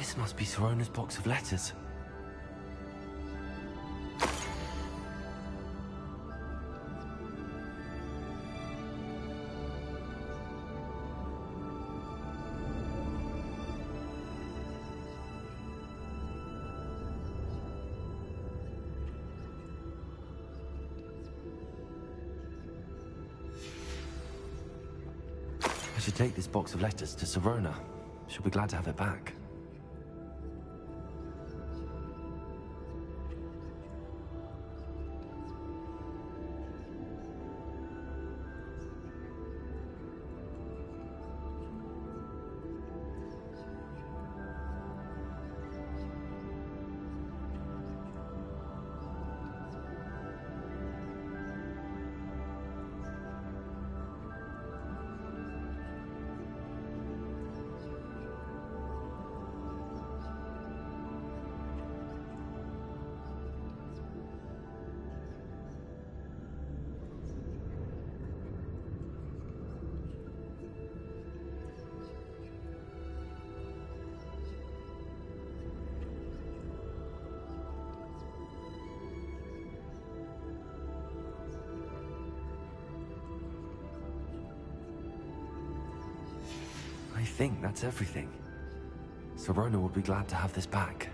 This must be Sorona's box of letters. I should take this box of letters to Sorona. She'll be glad to have it back. I think that's everything. Sorona will be glad to have this back.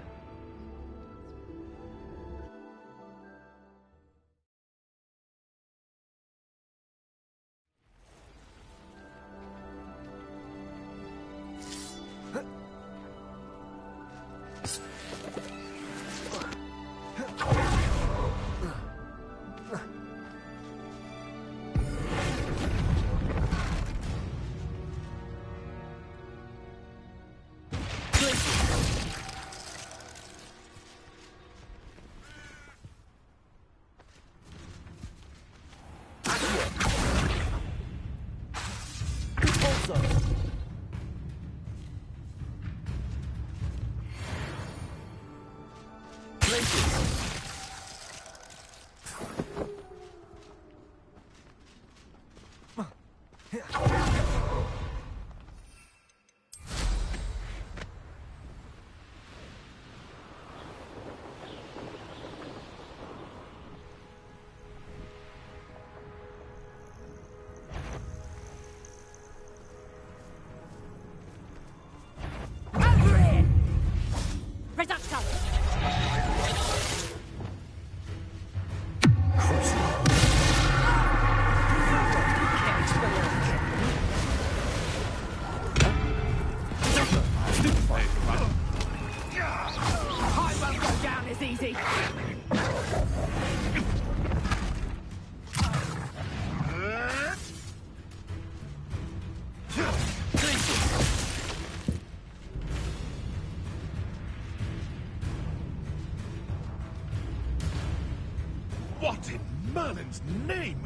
What in Merlin's name?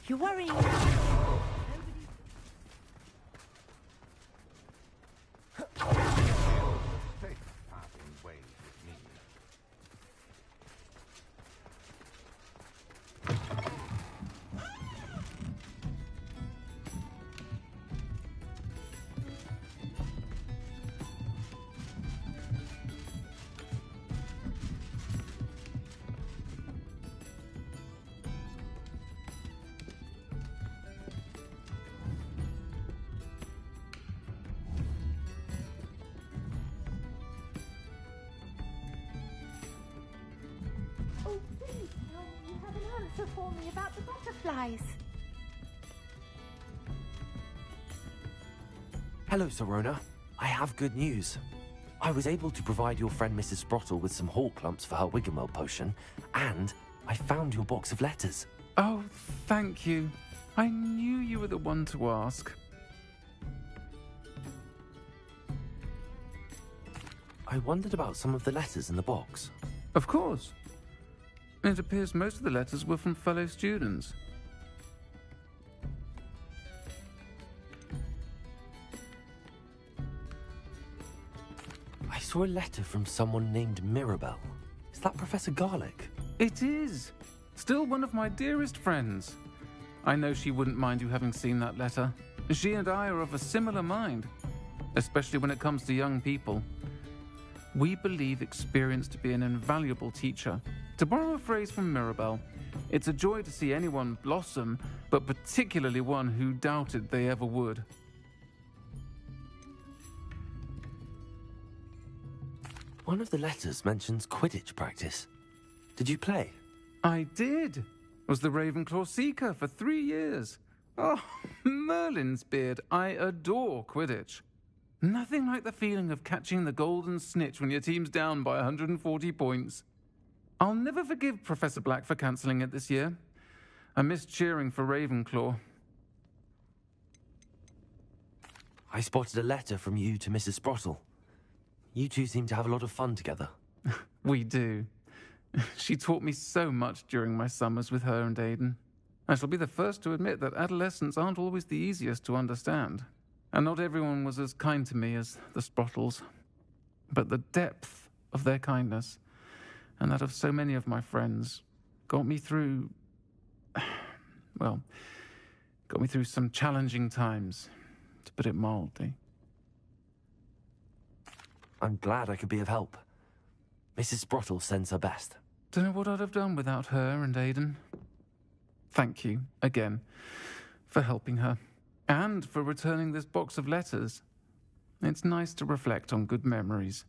You're worrying. Oh, please tell me you have an answer for me about the butterflies. Hello, Sorona. I have good news. I was able to provide your friend Mrs. Sprottle with some hall clumps for her Wiggenweld potion, and I found your box of letters. Oh, thank you. I knew you were the one to ask. I wondered about some of the letters in the box. Of course. It appears most of the letters were from fellow students. I saw a letter from someone named Mirabelle. Is that Professor Garlick? It is. Still one of my dearest friends. I know she wouldn't mind you having seen that letter. She and I are of a similar mind, especially when it comes to young people. We believe experience to be an invaluable teacher. To borrow a phrase from Mirabelle, it's a joy to see anyone blossom, but particularly one who doubted they ever would. One of the letters mentions Quidditch practice. Did you play? I did. Was the Ravenclaw Seeker for 3 years. Oh, Merlin's beard, I adore Quidditch. Nothing like the feeling of catching the golden snitch when your team's down by 140 points. I'll never forgive Professor Black for cancelling it this year. I missed cheering for Ravenclaw. I spotted a letter from you to Mrs. Sprottle. You two seem to have a lot of fun together. We do. She taught me so much during my summers with her and Aidan. I shall be the first to admit that adolescents aren't always the easiest to understand. And not everyone was as kind to me as the Sprottles. But the depth of their kindness, and that of so many of my friends, got me through... well, got me through some challenging times, to put it mildly. I'm glad I could be of help. Mrs. Sprottle sends her best. Don't know what I'd have done without her and Aidan. Thank you, again, for helping her. And for returning this box of letters. It's nice to reflect on good memories.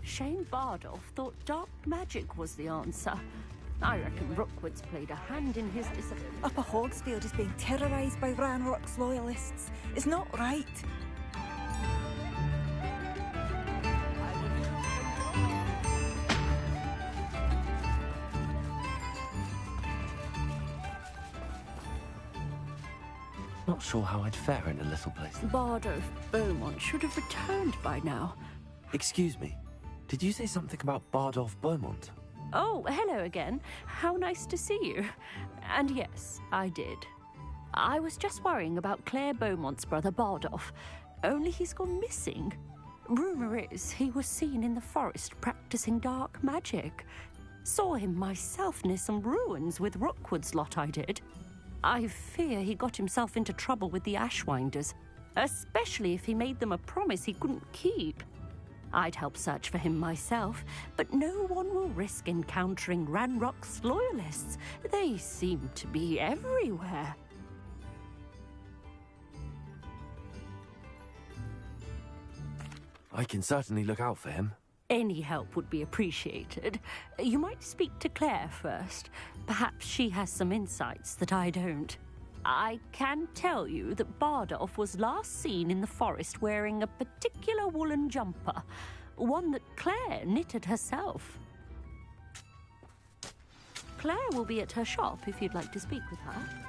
Shane Bardolph thought dark magic was the answer. I reckon Rookwood's played a hand in his disappearance. Upper Hogsfield is being terrorised by Ranrock's loyalists. It's not right. Not sure how I'd fare in a little place. Bardolph Beaumont should have returned by now. Excuse me, did you say something about Bardolph Beaumont? Oh, hello again. How nice to see you. And yes, I did. I was just worrying about Claire Beaumont's brother Bardolph, only he's gone missing. Rumour is he was seen in the forest practicing dark magic. Saw him myself near some ruins with Rookwood's lot I did. I fear he got himself into trouble with the Ashwinders, especially if he made them a promise he couldn't keep. I'd help search for him myself, but no one will risk encountering Ranrock's loyalists. They seem to be everywhere. I can certainly look out for him. Any help would be appreciated. You might speak to Claire first. Perhaps she has some insights that I don't. I can tell you that Bardolph was last seen in the forest wearing a particular woolen jumper, one that Claire knitted herself. Claire will be at her shop if you'd like to speak with her.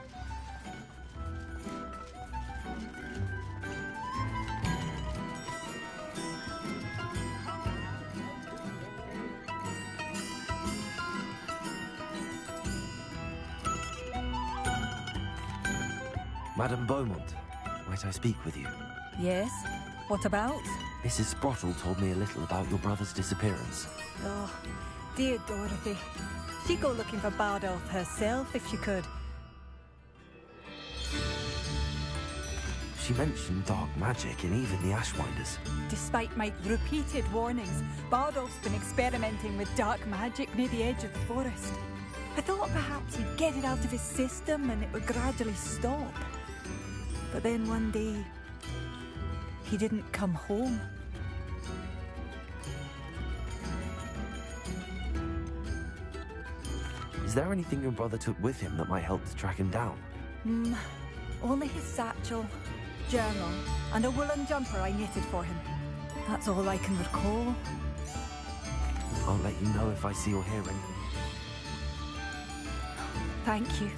Madame Beaumont, might I speak with you? Yes? What about? Mrs. Sprottle told me a little about your brother's disappearance. Oh, dear Dorothy. She'd go looking for Bardolph herself if she could. She mentioned dark magic and even the Ashwinders. Despite my repeated warnings, Bardolph's been experimenting with dark magic near the edge of the forest. I thought perhaps he'd get it out of his system and it would gradually stop. But then one day, he didn't come home. Is there anything your brother took with him that might help to track him down? Only his satchel, journal, and a woolen jumper I knitted for him. That's all I can recall. I'll let you know if I see or hear anything. Thank you.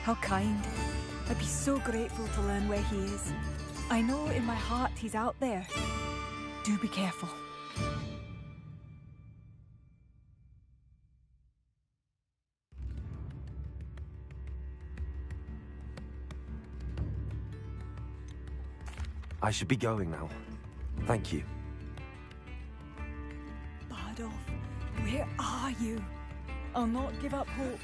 How kind. I'd be so grateful to learn where he is. I know in my heart he's out there. Do be careful. I should be going now. Thank you. Bardolph, where are you? I'll not give up hope.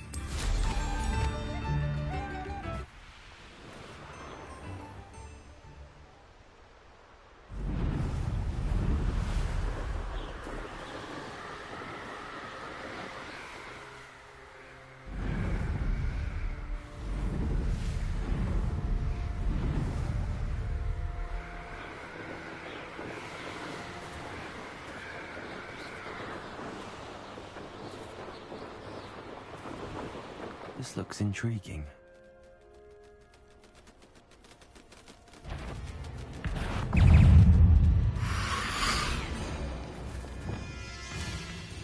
This looks intriguing.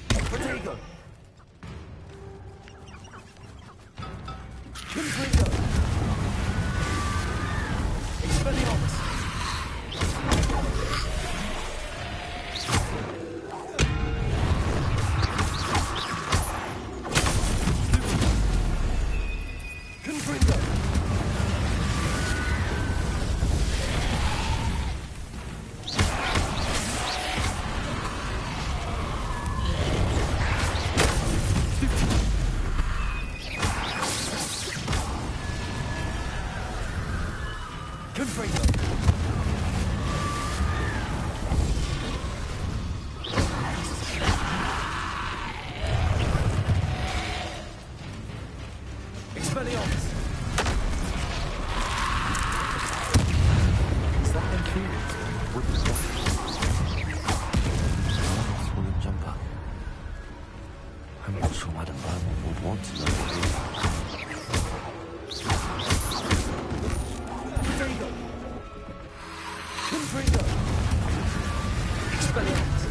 Potato! Confringo! Expelliarmus! Is that inferior to wooden woolen jumper? I'm not sure Madame Beaumont would want to know that. Confringo! Expelliarmus!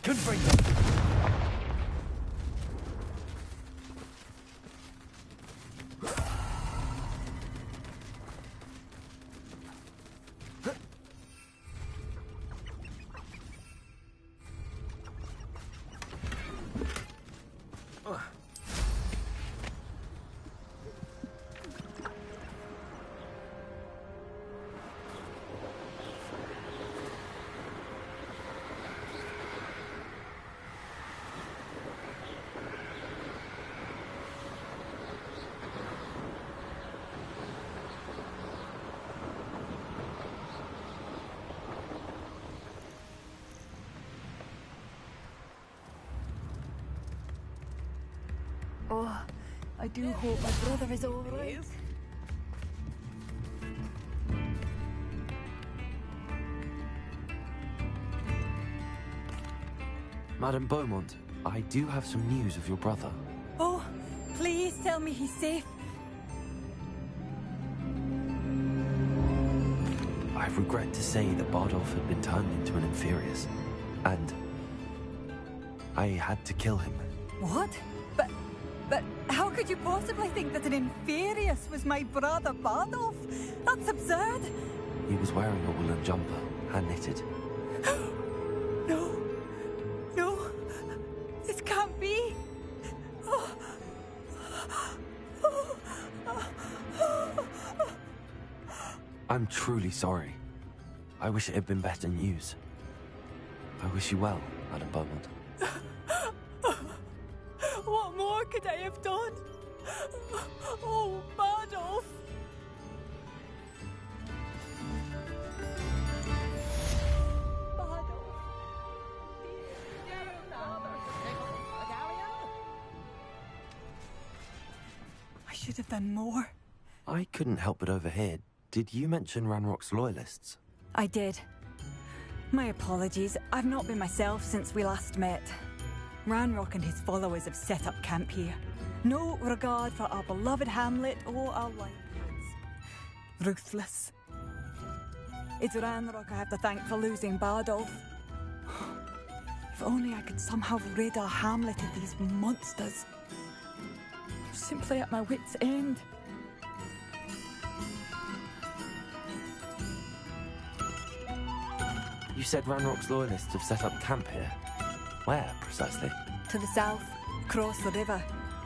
Confringo! Oh, I do hope my brother is all right. Madame Beaumont, I do have some news of your brother. Oh, please tell me he's safe. I regret to say that Bardolph had been turned into an Inferius, and I had to kill him. What? But how could you possibly think that an Inferius was my brother Bardolph? That's absurd. He was wearing a woolen jumper, hand-knitted. No, this can't be. I'm truly sorry. I wish it had been better news. I wish you well, Madame Beaumont. What more could I have done? Oh, Bardolph! I should have done more. I couldn't help but overhear. Did you mention Ranrock's loyalists? I did. My apologies. I've not been myself since we last met. Ranrock and his followers have set up camp here. No regard for our beloved hamlet or our livelihoods. Ruthless. It's Ranrock I have to thank for losing Bardolph. If only I could somehow rid our hamlet of these monsters. I'm simply at my wit's end. You said Ranrock's loyalists have set up camp here. Where, precisely? To the south, across the river.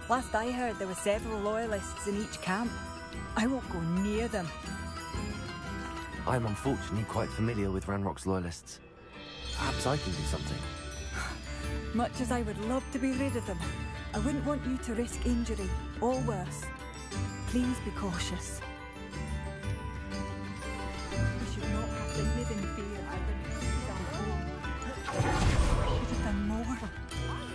Last I heard, there were several loyalists in each camp. I won't go near them. I'm unfortunately quite familiar with Ranrock's loyalists. Perhaps I can do something. Much as I would love to be rid of them, I wouldn't want you to risk injury, or worse. Please be cautious. We should not have to live in fear. should have done more.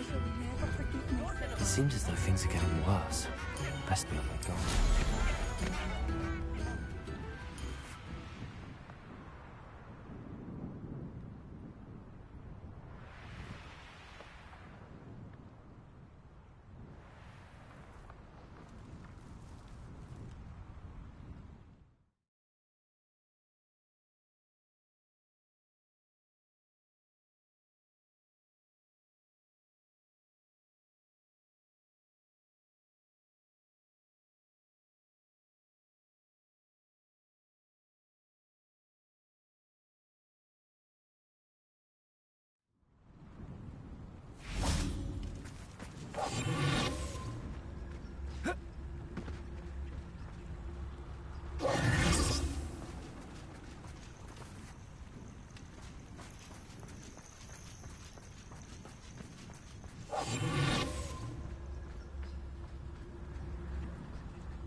She'll never forgive me. It seems as though things are getting worse. Best be on my guard.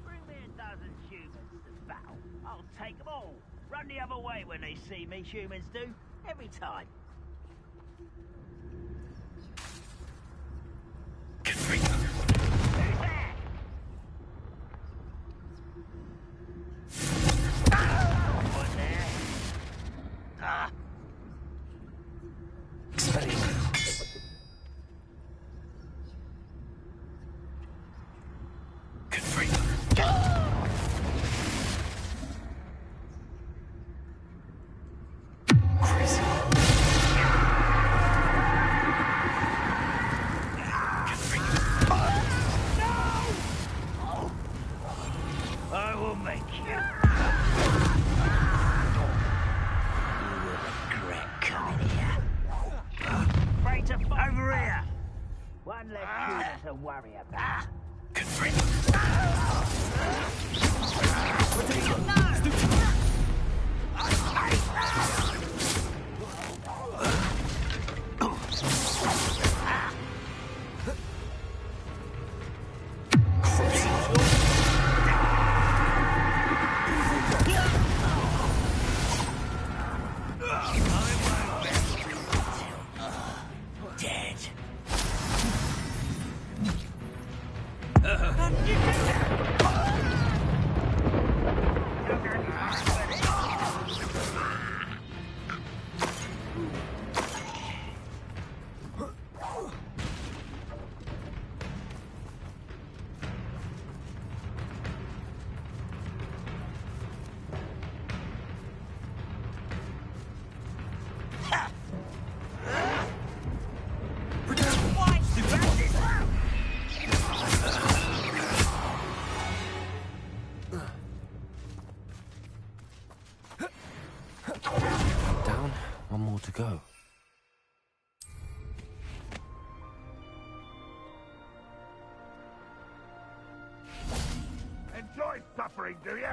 Bring me a dozen humans to battle. I'll take them all. Run the other way when they see me, humans do. Every time. Who's there? One there. Ah. I will make you. You will regret coming here. Afraid to over here. One less human to worry about. Dead. Down, one more to go. Enjoy suffering, do you?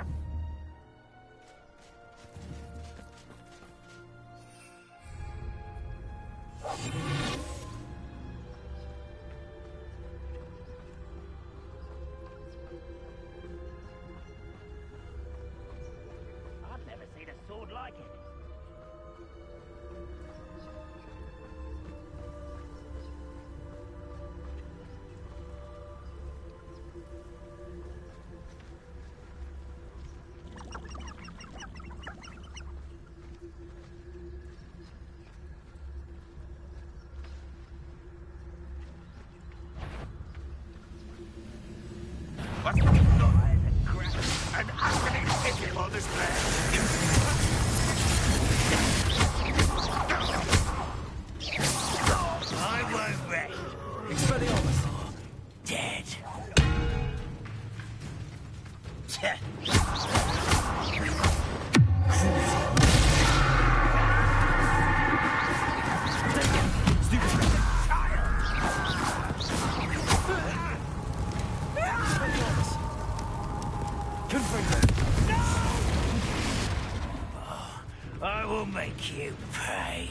I've never seen a sword like it. What's going on? An utterly pitiable display. I won't rest. Expelliarmus! Dead. I will make you pay.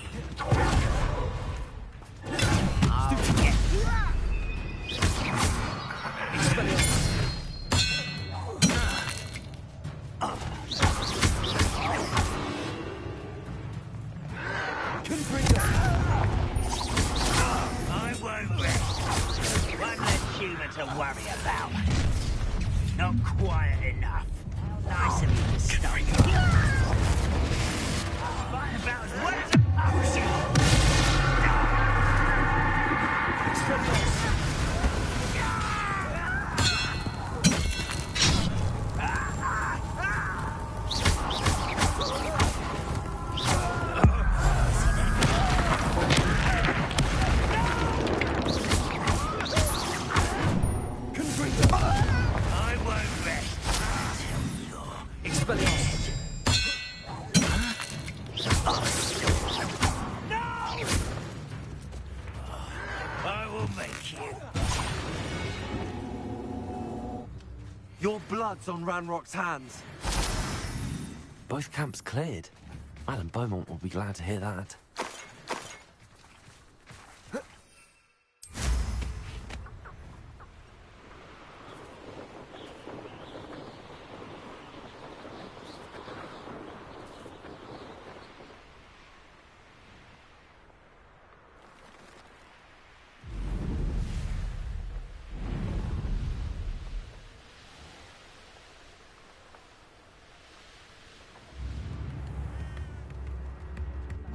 Confringo! worry about. Not quiet enough. Nice of you to stop. Fight about as well as a potion. I won't rest until you're dead. No! I will make you. Your blood's on Ranrock's hands. Both camps cleared. Madame Beaumont will be glad to hear that.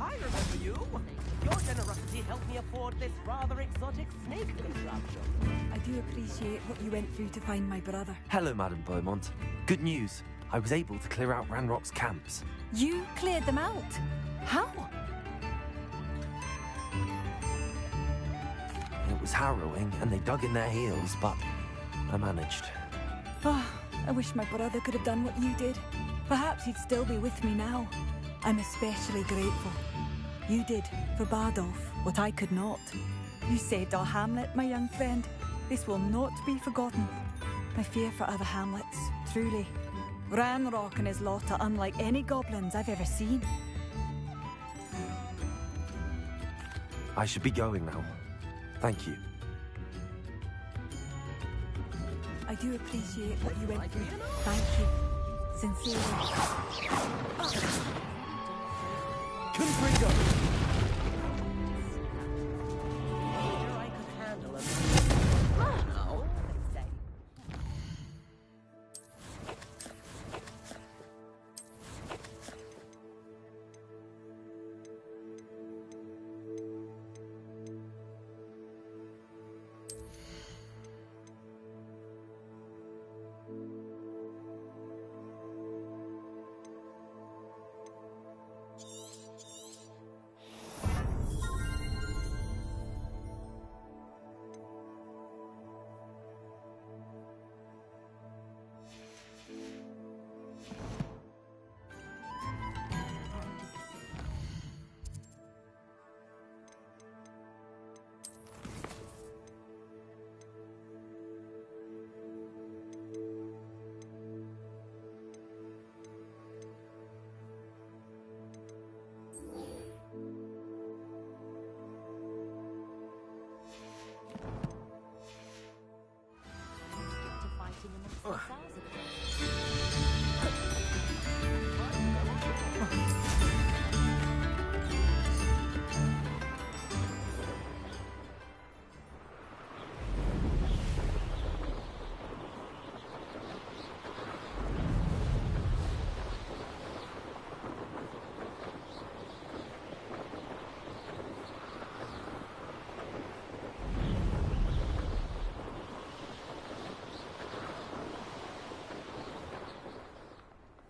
I remember you. Your generosity helped me afford this rather exotic snake contraption. I do appreciate what you went through to find my brother. Hello, Madame Beaumont. Good news. I was able to clear out Ranrock's camps. You cleared them out? How? It was harrowing, and they dug in their heels, but I managed. Oh, I wish my brother could have done what you did. Perhaps he'd still be with me now. I'm especially grateful. You did, for Bardolph, what I could not. You saved our hamlet, my young friend. This will not be forgotten. I fear for other hamlets, truly. Ranrock and his lot are unlike any goblins I've ever seen. I should be going now. Thank you. I do appreciate what you went through. Thank you. Sincerely. Confringo! Sure I could handle him. Now, let's say.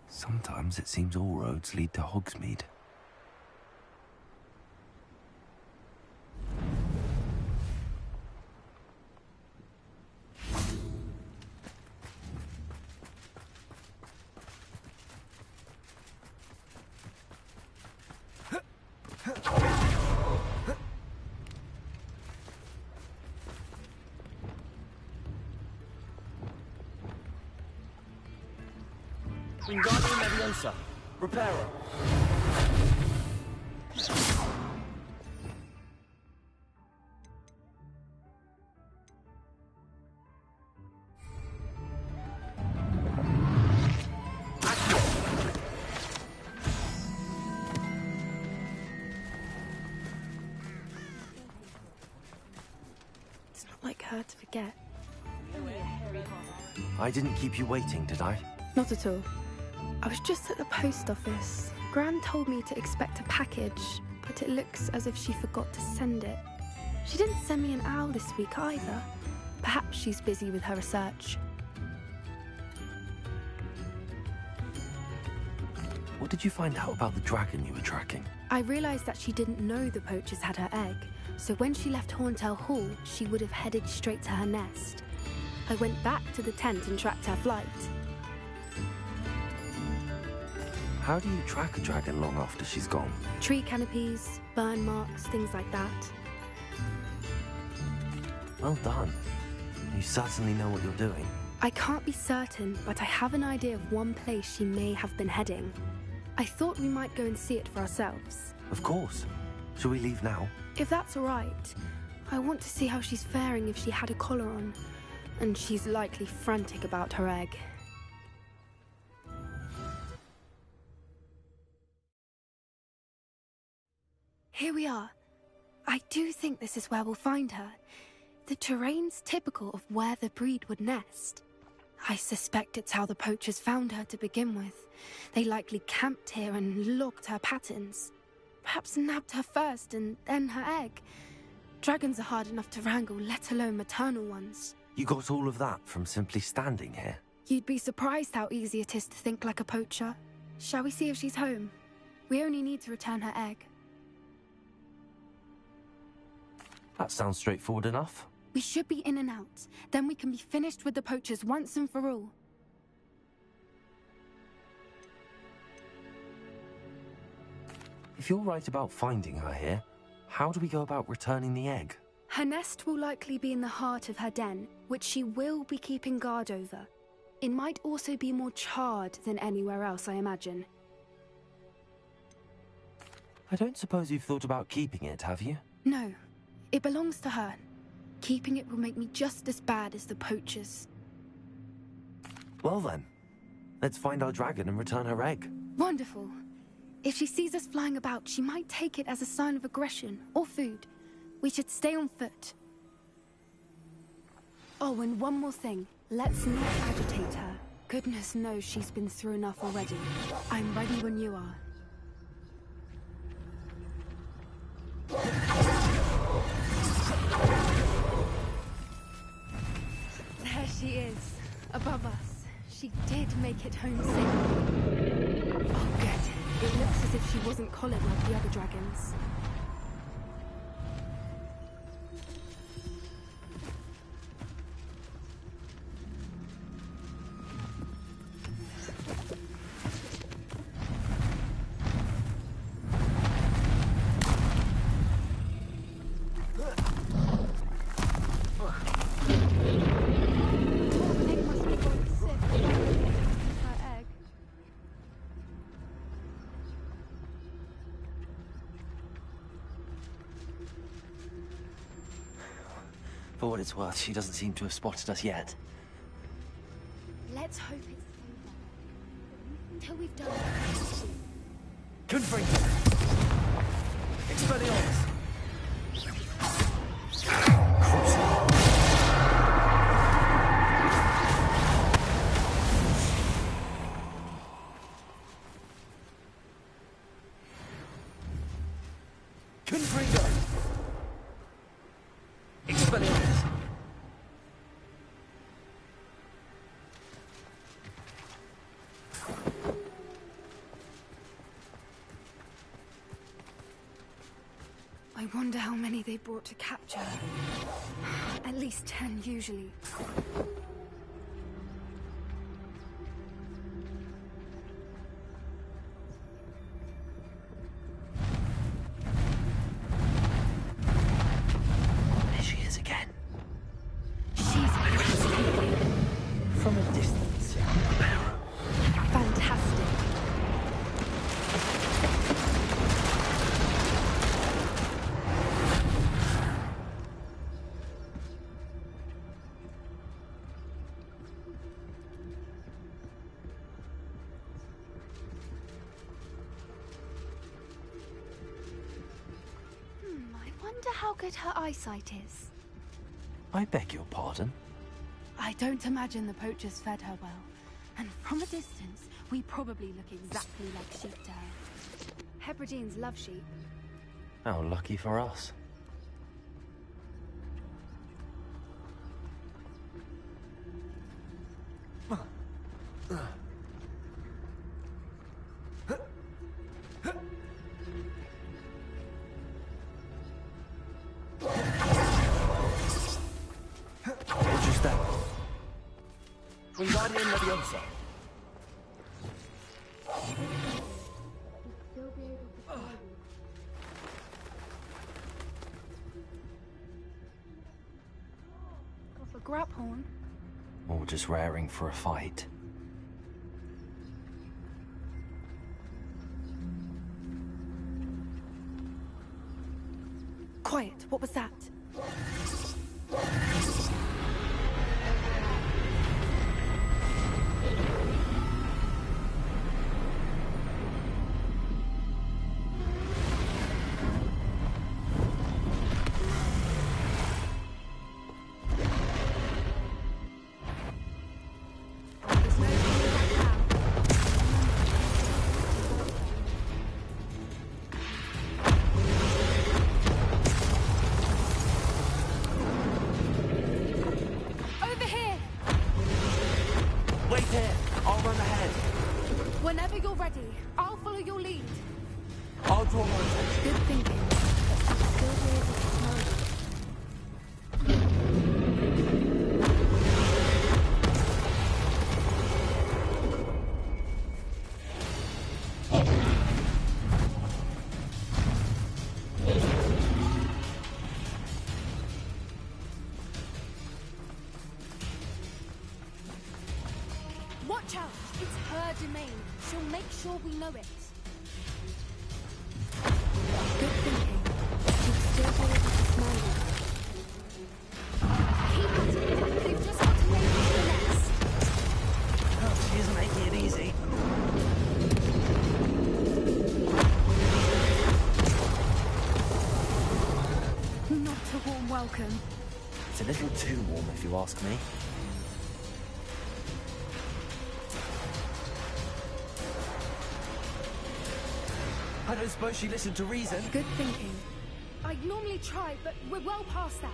Sometimes it seems all roads lead to Hogsmeade. Wingardium Leviosa. Reparo. It's not like her to forget. I didn't keep you waiting, did I? Not at all. I was just at the post office. Gran told me to expect a package, but it looks as if she forgot to send it. She didn't send me an owl this week either. Perhaps she's busy with her research. What did you find out about the dragon you were tracking? I realized that she didn't know the poachers had her egg, so when she left Horntail Hall, she would have headed straight to her nest. I went back to the tent and tracked her flight. How do you track a dragon long after she's gone? Tree canopies, burn marks, things like that. Well done. You certainly know what you're doing. I can't be certain, but I have an idea of one place she may have been heading. I thought we might go and see it for ourselves. Of course. Shall we leave now? If that's all right. I want to see how she's faring if she had a collar on. And she's likely frantic about her egg. Here we are. I do think this is where we'll find her. The terrain's typical of where the breed would nest. I suspect it's how the poachers found her to begin with. They likely camped here and logged her patterns. Perhaps nabbed her first and then her egg. Dragons are hard enough to wrangle, let alone maternal ones. You got all of that from simply standing here? You'd be surprised how easy it is to think like a poacher. Shall we see if she's home? We only need to return her egg. That sounds straightforward enough. We should be in and out. Then we can be finished with the poachers once and for all. If you're right about finding her here, how do we go about returning the egg? Her nest will likely be in the heart of her den, which she will be keeping guard over. It might also be more charred than anywhere else, I imagine. I don't suppose you've thought about keeping it, have you? No. It belongs to her. Keeping it will make me just as bad as the poachers. Well then, let's find our dragon and return her egg. Wonderful. If she sees us flying about, she might take it as a sign of aggression or food. We should stay on foot. Oh, and one more thing. Let's not agitate her. Goodness knows she's been through enough already. I'm ready when you are. There she is, above us. She did make it home safe. Oh, good. It looks as if she wasn't collared like the other dragons. For what it's worth, she doesn't seem to have spotted us yet. Let's hope it's safe until we've done it. Confringo! Expelliarmus! Confringo! Expelliarmus! I wonder how many they brought to capture. At least 10 usually. There she is again. She's breathtaking. From a distance. Fantastic. I wonder how good her eyesight is. I beg your pardon? I don't imagine the poachers fed her well. And from a distance, we probably look exactly like sheep to her. Hebrideans love sheep. How lucky for us. What's your step? Wingardium Leviosa. Off a grapphorn. Or just raring for a fight. Quiet, what was that? Whenever you're ready, I'll follow your lead. I'll draw her attention. Good thinking. But she'll still be able to smell you. Watch out! It's her domain. She'll make sure we know it. Good thinking. She'll still be able to smell you. Keep at it. They've just got to make it to the nest. Oh, she isn't making it easy. Not a warm welcome. It's a little too warm, if you ask me. I don't suppose she listened to reason. Good thinking. I'd normally try, but we're well past that.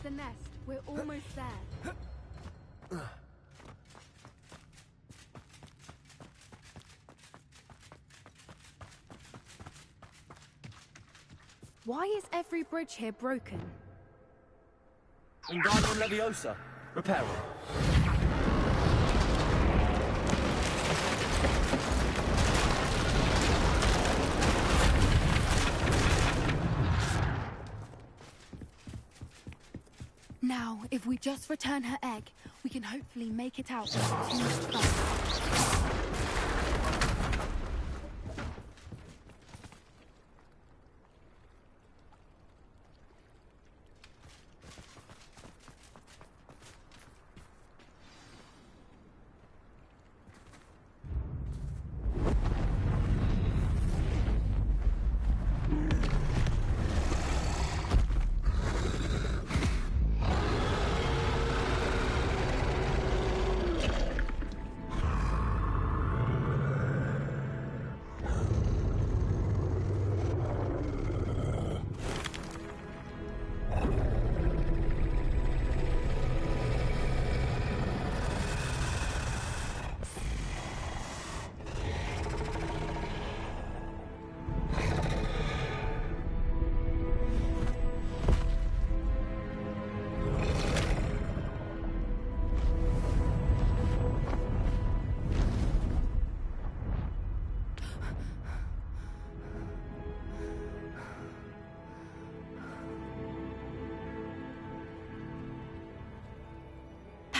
The nest. We're almost there. Why is every bridge here broken? Wingardium Leviosa. Repair it. Now, if we just return her egg, we can hopefully make it out without too much trouble.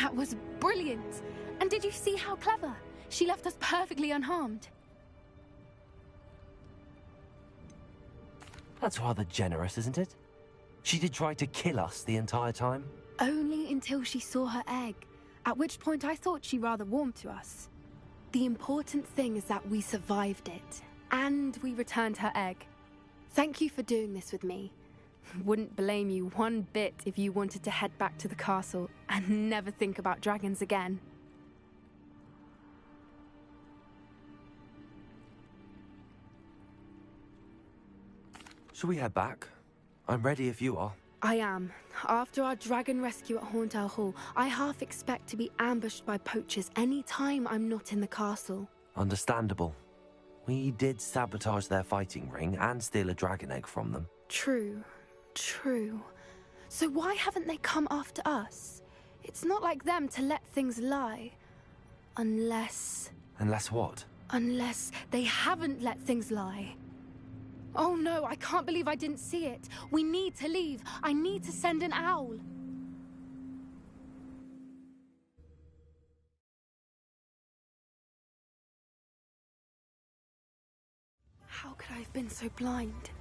That was brilliant. And did you see how clever? She left us perfectly unharmed. That's rather generous, isn't it? She did try to kill us the entire time. Only until she saw her egg, at which point I thought she rather warmed to us. The important thing is that we survived it, and we returned her egg. Thank you for doing this with me. Wouldn't blame you one bit if you wanted to head back to the castle and never think about dragons again. Shall we head back? I'm ready if you are. I am. After our dragon rescue at Hauntel Hall, I half expect to be ambushed by poachers any time I'm not in the castle. Understandable. We did sabotage their fighting ring and steal a dragon egg from them. True. So why haven't they come after us? It's not like them to let things lie. Unless what? Unless they haven't let things lie. Oh no, I can't believe I didn't see it. We need to leave. I need to send an owl. How could I have been so blind?